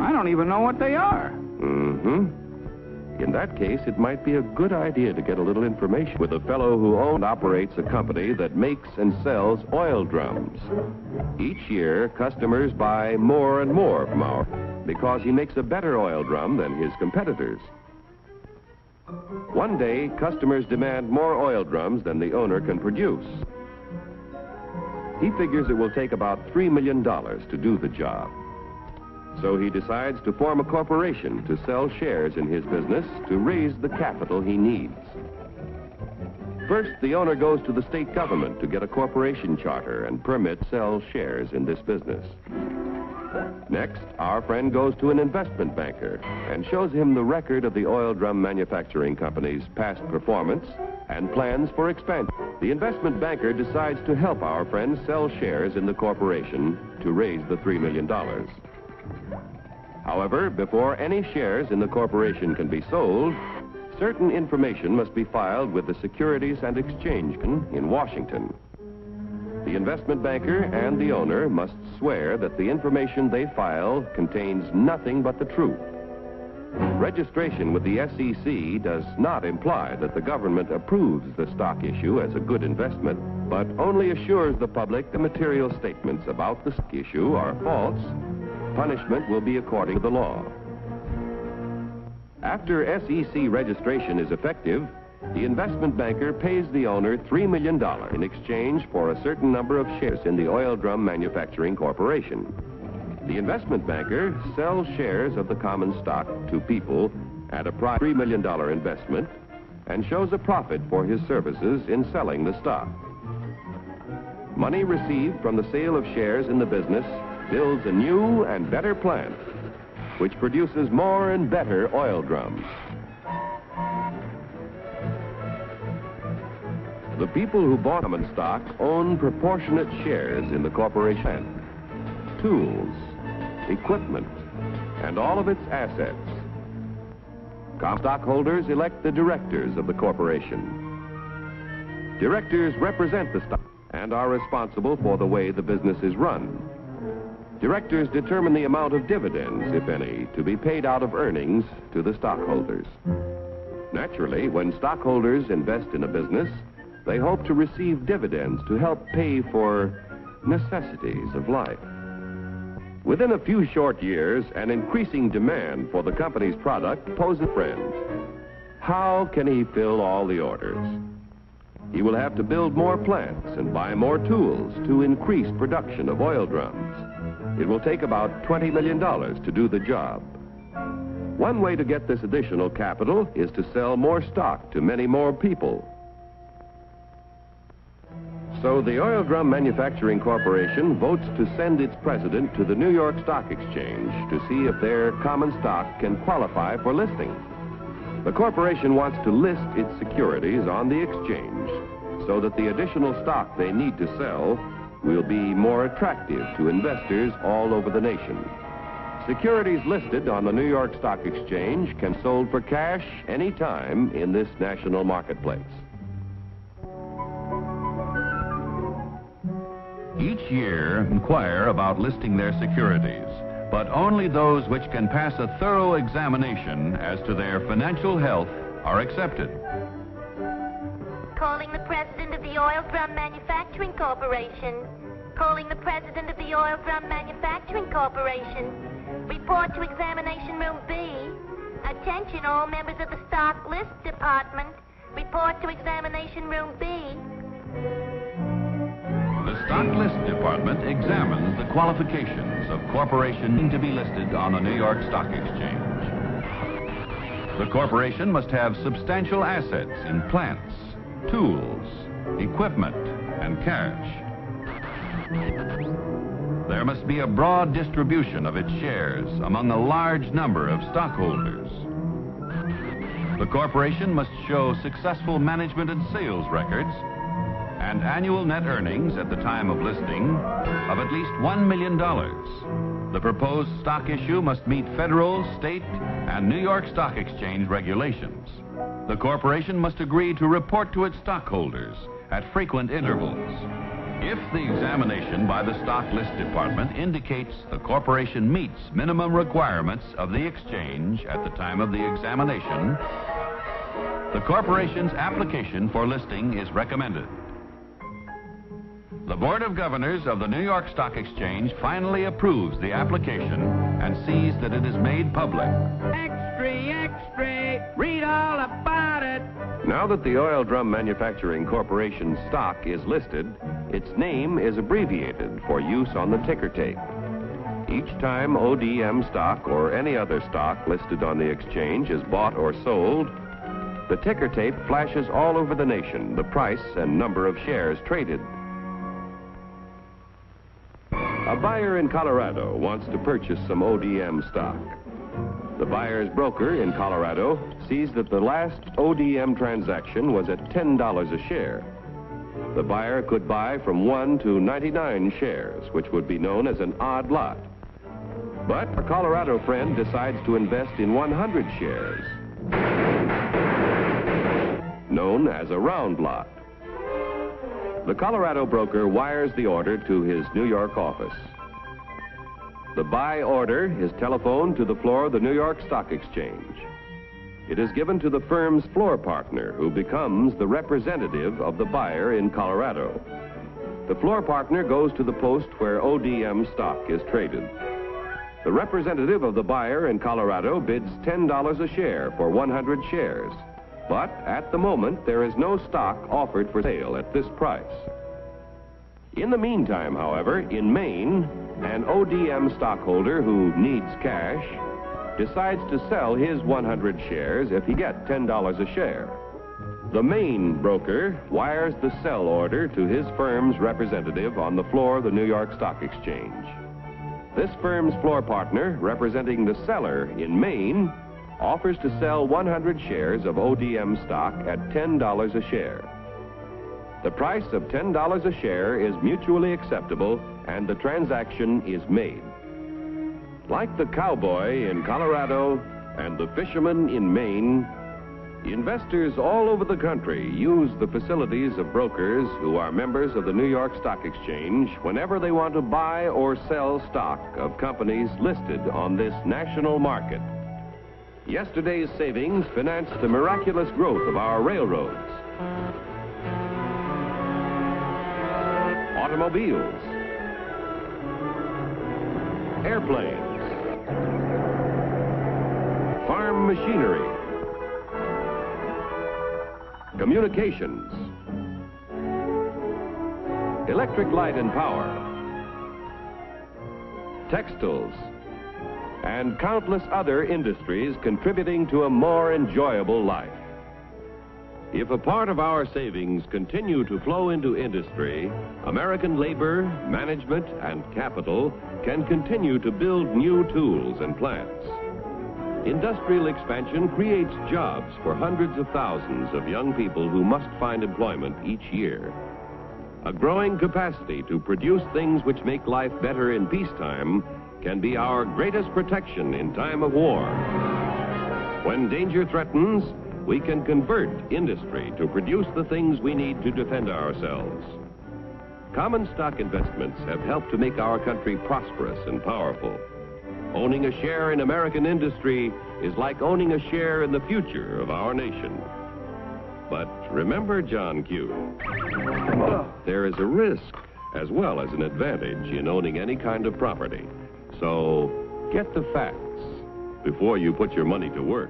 I don't even know what they are. Mm-hmm. In that case, it might be a good idea to get a little information with a fellow who owns and operates a company that makes and sells oil drums. Each year, customers buy more and more from our because he makes a better oil drum than his competitors. One day, customers demand more oil drums than the owner can produce. He figures it will take about $3 million to do the job. So he decides to form a corporation to sell shares in his business to raise the capital he needs. First, the owner goes to the state government to get a corporation charter and permit to sell shares in this business. Next, our friend goes to an investment banker and shows him the record of the oil drum manufacturing company's past performance and plans for expansion. The investment banker decides to help our friend sell shares in the corporation to raise the $3 million. However, before any shares in the corporation can be sold, certain information must be filed with the Securities and Exchange Commission in Washington. The investment banker and the owner must swear that the information they file contains nothing but the truth. Registration with the SEC does not imply that the government approves the stock issue as a good investment, but only assures the public the material statements about the stock issue are false. Punishment will be according to the law. After SEC registration is effective, the investment banker pays the owner $3 million in exchange for a certain number of shares in the Oil Drum Manufacturing Corporation. The investment banker sells shares of the common stock to people at a price of $3 million investment and shows a profit for his services in selling the stock. Money received from the sale of shares in the business builds a new and better plant, which produces more and better oil drums. The people who bought common stock own proportionate shares in the corporation, tools, equipment, and all of its assets. Common stockholders elect the directors of the corporation. Directors represent the stock and are responsible for the way the business is run. Directors determine the amount of dividends, if any, to be paid out of earnings to the stockholders. Naturally, when stockholders invest in a business, they hope to receive dividends to help pay for necessities of life. Within a few short years, an increasing demand for the company's product poses a friend. How can he fill all the orders? He will have to build more plants and buy more tools to increase production of oil drums. It will take about $20 million to do the job. One way to get this additional capital is to sell more stock to many more people. So the Oil Drum Manufacturing Corporation votes to send its president to the New York Stock Exchange to see if their common stock can qualify for listing. The corporation wants to list its securities on the exchange so that the additional stock they need to sell will be more attractive to investors all over the nation. Securities listed on the New York Stock Exchange can be sold for cash any time in this national marketplace. Each year, inquire about listing their securities, but only those which can pass a thorough examination as to their financial health are accepted. Calling the president of the Oil Drum Manufacturing Corporation. Calling the president of the Oil Drum Manufacturing Corporation. Report to Examination Room B. Attention all members of the Stock List Department. Report to Examination Room B. The Stock List Department examines the qualifications of corporations to be listed on the New York Stock Exchange. The corporation must have substantial assets in plants, tools, equipment, and cash. There must be a broad distribution of its shares among a large number of stockholders. The corporation must show successful management and sales records and annual net earnings at the time of listing of at least $1 million. The proposed stock issue must meet federal, state, and New York Stock Exchange regulations. The corporation must agree to report to its stockholders at frequent intervals. If the examination by the Stock List Department indicates the corporation meets minimum requirements of the exchange at the time of the examination, the corporation's application for listing is recommended. The Board of Governors of the New York Stock Exchange finally approves the application and sees that it is made public. Extra, extra, read all about it. Now that the Oil Drum Manufacturing Corporation stock is listed, its name is abbreviated for use on the ticker tape. Each time ODM stock or any other stock listed on the exchange is bought or sold, the ticker tape flashes all over the nation the price and number of shares traded. A buyer in Colorado wants to purchase some ODM stock. The buyer's broker in Colorado sees that the last ODM transaction was at $10 a share. The buyer could buy from 1 to 99 shares, which would be known as an odd lot. But a Colorado friend decides to invest in 100 shares, known as a round lot. The Colorado broker wires the order to his New York office. The buy order is telephoned to the floor of the New York Stock Exchange. It is given to the firm's floor partner, who becomes the representative of the buyer in Colorado. The floor partner goes to the post where ODM stock is traded. The representative of the buyer in Colorado bids $10 a share for 100 shares. But at the moment, there is no stock offered for sale at this price. In the meantime, however, in Maine, an ODM stockholder who needs cash decides to sell his 100 shares if he gets $10 a share. The Maine broker wires the sell order to his firm's representative on the floor of the New York Stock Exchange. This firm's floor partner, representing the seller in Maine, offers to sell 100 shares of ODM stock at $10 a share. The price of $10 a share is mutually acceptable, and the transaction is made. Like the cowboy in Colorado and the fisherman in Maine, investors all over the country use the facilities of brokers who are members of the New York Stock Exchange whenever they want to buy or sell stock of companies listed on this national market. Yesterday's savings financed the miraculous growth of our railroads, automobiles, airplanes, farm machinery, communications, electric light and power, textiles, and countless other industries contributing to a more enjoyable life. If a part of our savings continue to flow into industry, American labor, management, and capital can continue to build new tools and plants. Industrial expansion creates jobs for hundreds of thousands of young people who must find employment each year. A growing capacity to produce things which make life better in peacetime can be our greatest protection in time of war. When danger threatens, we can convert industry to produce the things we need to defend ourselves. Common stock investments have helped to make our country prosperous and powerful. Owning a share in American industry is like owning a share in the future of our nation. But remember, John Q., there is a risk as well as an advantage in owning any kind of property. So get the facts before you put your money to work.